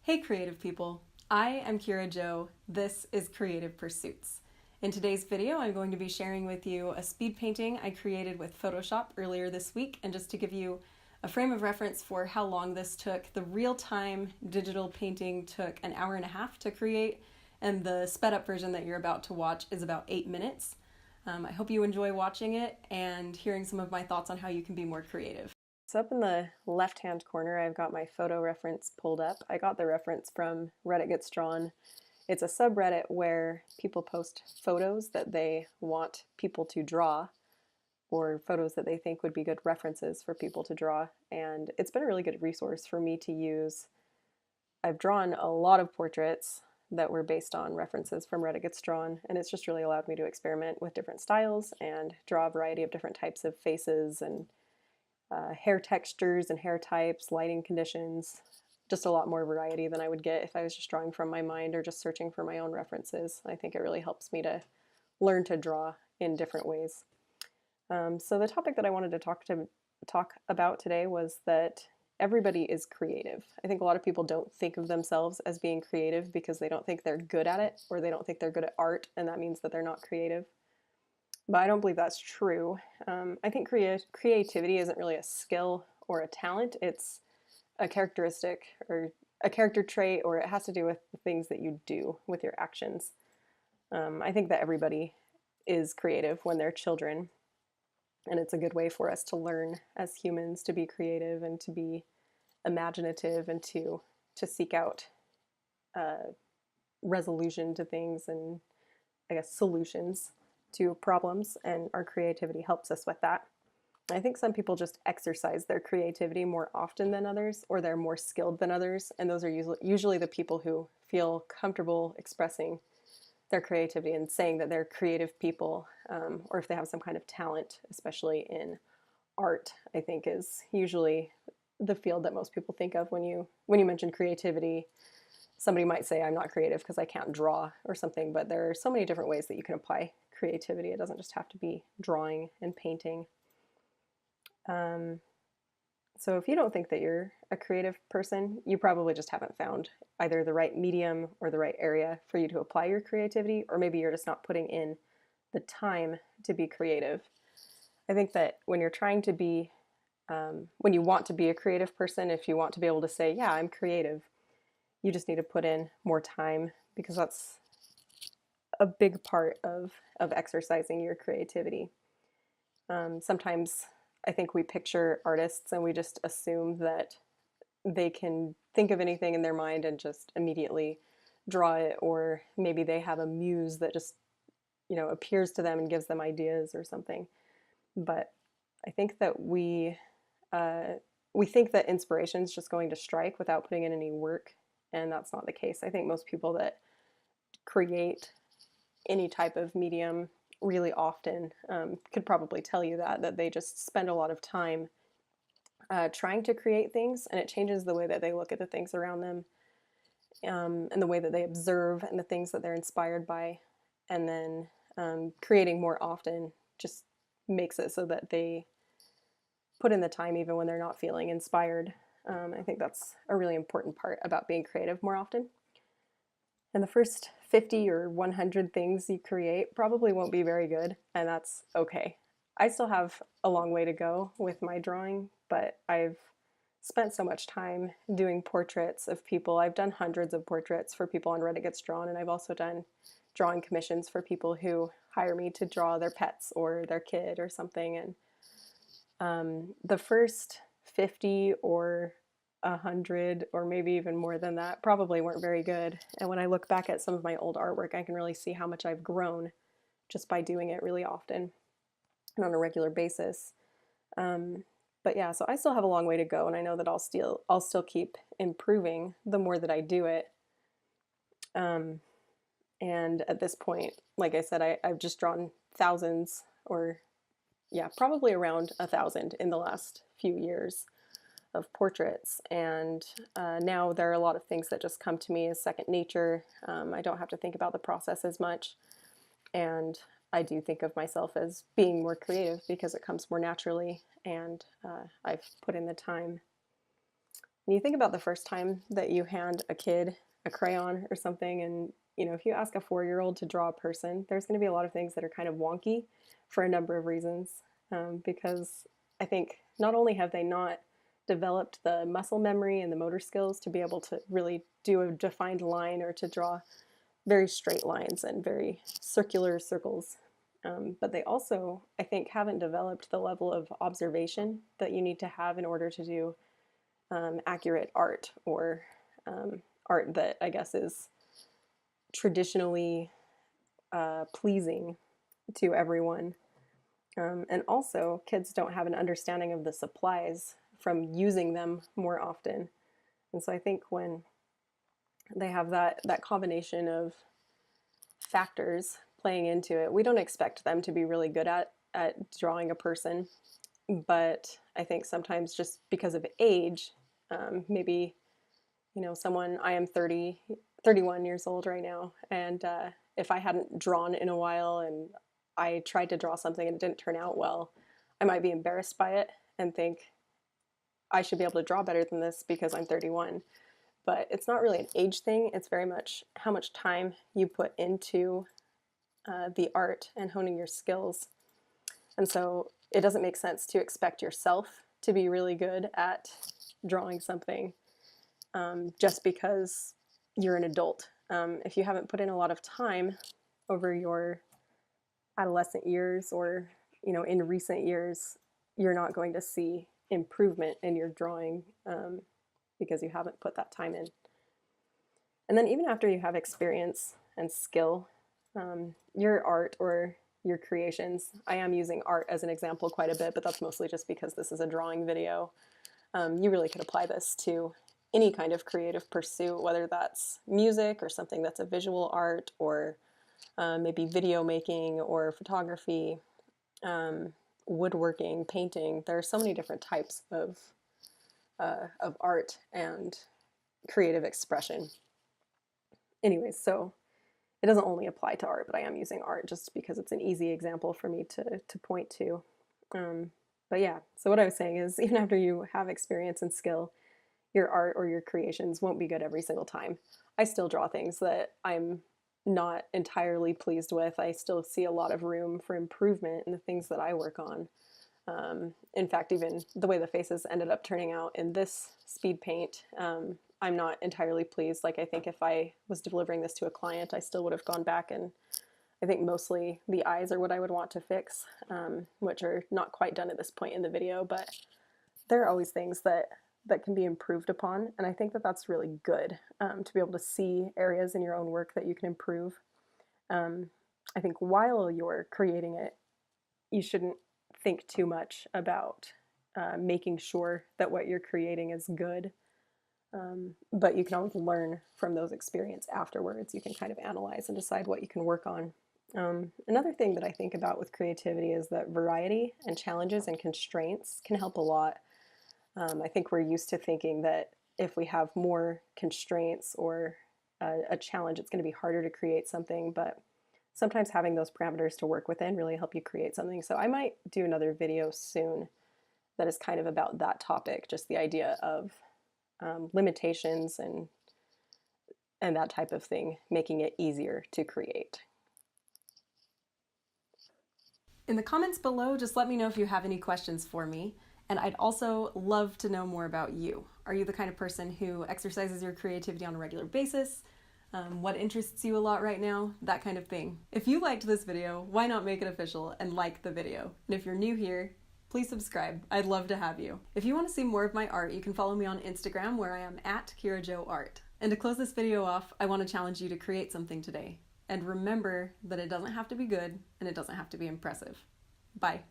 Hey creative people, I am Kiera Joe. This is Creative Pursuits. In today's video, I'm going to be sharing with you a speed painting I created with Photoshop earlier this week, and just to give you a frame of reference for how long this took, the real-time digital painting took an hour and a half to create, and the sped up version that you're about to watch is about 8 minutes. I hope you enjoy watching it and hearing some of my thoughts on how you can be more creative. So up in the left-hand corner, I've got my photo reference pulled up. I got the reference from Reddit Gets Drawn. It's a subreddit where people post photos that they want people to draw, or photos that they think would be good references for people to draw. And it's been a really good resource for me to use. I've drawn a lot of portraits that were based on references from Reddit Gets Drawn, and it's just really allowed me to experiment with different styles and draw a variety of different types of faces and hair textures and hair types, lighting conditions, just a lot more variety than I would get if I was just drawing from my mind or just searching for my own references. I think it really helps me to learn to draw in different ways. So the topic that I wanted to talk about today was that everybody is creative. I think a lot of people don't think of themselves as being creative because they don't think they're good at it, or they don't think they're good at art, and that means that they're not creative. But I don't believe that's true. I think creativity isn't really a skill or a talent. It's a characteristic or a character trait, or it has to do with the things that you do with your actions. I think that everybody is creative when they're children, and it's a good way for us to learn as humans to be creative and to be imaginative and to seek out resolution to things and, I guess, solutions to problems, and our creativity helps us with that. I think some people just exercise their creativity more often than others, or they're more skilled than others, and those are usually the people who feel comfortable expressing their creativity and saying that they're creative people, or if they have some kind of talent, especially in art, I think is usually the field that most people think of when you mention creativity. Somebody might say, I'm not creative because I can't draw or something, but there are so many different ways that you can apply creativity. It doesn't just have to be drawing and painting. So if you don't think that you're a creative person, you probably just haven't found either the right medium or the right area for you to apply your creativity, or maybe you're just not putting in the time to be creative. I think that when you're trying to be, when you want to be a creative person, if you want to be able to say, yeah, I'm creative, you just need to put in more time, because that's a big part of exercising your creativity. Sometimes I think we picture artists and we just assume that they can think of anything in their mind and just immediately draw it, or maybe they have a muse that just, appears to them and gives them ideas or something. But I think that we think that inspiration is just going to strike without putting in any work, and that's not the case. I think most people that create any type of medium really often could probably tell you that they just spend a lot of time trying to create things, and it changes the way that they look at the things around them, and the way that they observe and the things that they're inspired by. And then creating more often just makes it so that they put in the time even when they're not feeling inspired. I think that's a really important part about being creative more often. And the first 50 or 100 things you create probably won't be very good, and that's okay. I still have a long way to go with my drawing, but I've spent so much time doing portraits of people. I've done hundreds of portraits for people on Reddit Gets Drawn, and I've also done drawing commissions for people who hire me to draw their pets or their kid or something. And the first 50 or 100, or maybe even more than that, probably weren't very good. And when I look back at some of my old artwork, I can really see how much I've grown just by doing it really often and on a regular basis. But yeah, so I still have a long way to go, and I know that I'll still keep improving the more that I do it. And at this point, like I said, I've just drawn thousands, or yeah, probably around 1,000 in the last few years of portraits, and now there are a lot of things that just come to me as second nature. I don't have to think about the process as much, and I do think of myself as being more creative because it comes more naturally, and I've put in the time. And you think about the first time that you hand a kid a crayon or something, and if you ask a 4-year-old to draw a person, there's going to be a lot of things that are kind of wonky for a number of reasons. Because I think not only have they not developed the muscle memory and the motor skills to be able to really do a defined line or to draw very straight lines and very circular circles, but they also, I think, haven't developed the level of observation that you need to have in order to do accurate art, or art that I guess is traditionally pleasing to everyone. And also, kids don't have an understanding of the supplies from using them more often. And so I think when they have that combination of factors playing into it, we don't expect them to be really good at drawing a person. But I think sometimes just because of age, maybe, someone, I am 31 years old right now, and if I hadn't drawn in a while and I tried to draw something and it didn't turn out well, I might be embarrassed by it and think I should be able to draw better than this because I'm 31. But it's not really an age thing. It's very much how much time you put into the art and honing your skills. And so it doesn't make sense to expect yourself to be really good at drawing something just because you're an adult. If you haven't put in a lot of time over your adolescent years, or in recent years, you're not going to see improvement in your drawing because you haven't put that time in. And then even after you have experience and skill, your art or your creations, I am using art as an example quite a bit, but that's mostly just because this is a drawing video. You really could apply this to any kind of creative pursuit, whether that's music or something that's a visual art, or maybe video making or photography, woodworking, painting. There are so many different types of art and creative expression. Anyways, so it doesn't only apply to art, but I am using art just because it's an easy example for me to point to. But yeah, so what I was saying is, even after you have experience and skill, your art or your creations won't be good every single time. I still draw things that I'm not entirely pleased with. I still see a lot of room for improvement in the things that I work on. In fact, even the way the faces ended up turning out in this speed paint, I'm not entirely pleased. Like, I think if I was delivering this to a client, I still would have gone back, and I think mostly the eyes are what I would want to fix, which are not quite done at this point in the video, but there are always things that can be improved upon, and I think that that's really good, to be able to see areas in your own work that you can improve. I think while you're creating it, you shouldn't think too much about making sure that what you're creating is good, but you can always learn from those experiences afterwards. You can kind of analyze and decide what you can work on. Another thing that I think about with creativity is that variety and challenges and constraints can help a lot. I think we're used to thinking that if we have more constraints or a challenge, it's going to be harder to create something, but sometimes having those parameters to work within really help you create something. So I might do another video soon that is kind of about that topic, just the idea of limitations and that type of thing, making it easier to create. In the comments below, just let me know if you have any questions for me. And I'd also love to know more about you. Are you the kind of person who exercises your creativity on a regular basis? What interests you a lot right now? That kind of thing. If you liked this video, why not make it official and like the video? And if you're new here, please subscribe. I'd love to have you. If you want to see more of my art, you can follow me on Instagram, where I am at KieraJoArt. And to close this video off, I want to challenge you to create something today. And remember that it doesn't have to be good and it doesn't have to be impressive. Bye.